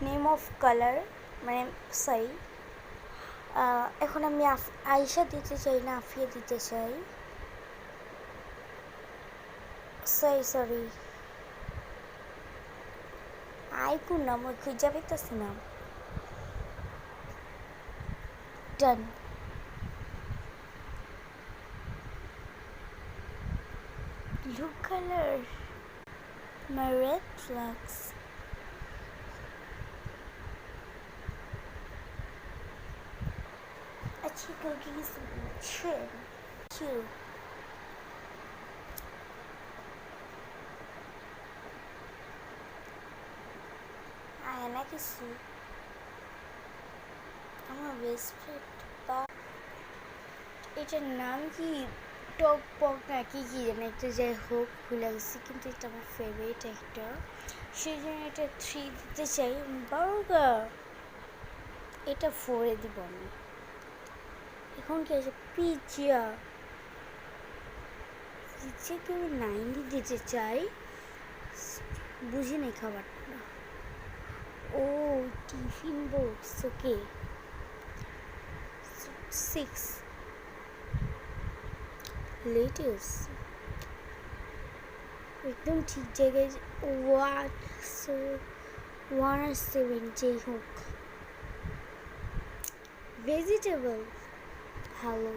Name of colour মানে sorry, এখন আমি আয়শা দিতে চাই না আফিয়া দিতে চাই। সরি আইকু না মই খুঁজা পাইতাছি না। ডান। Blue color, my red flags. अच्छी cookies cute. আয় না কিছু আমার বেস্ট ফ্রেন্ড বা এটার নাম কি টক পক নাকি কি জানি একটা, যাই হোক ভুলে গেছি, কিন্তু এটা আমার ফেভারিট একটা, সেই জন্য এটা 3 দিতে চাই। বার্গার এটা 4 দিব আমি। এখন কি আছে পিৎজা, পিৎজাকে আমি 9 দিতে চাই, বুঝি নাই খাবারটা। ও টিফিন বক্স, ওকে 6। লেটেস একদম ঠিক জায়গায়। ওয়াট সো 1 আর 7 যেই হোক। ভেজিটেবল ভালো।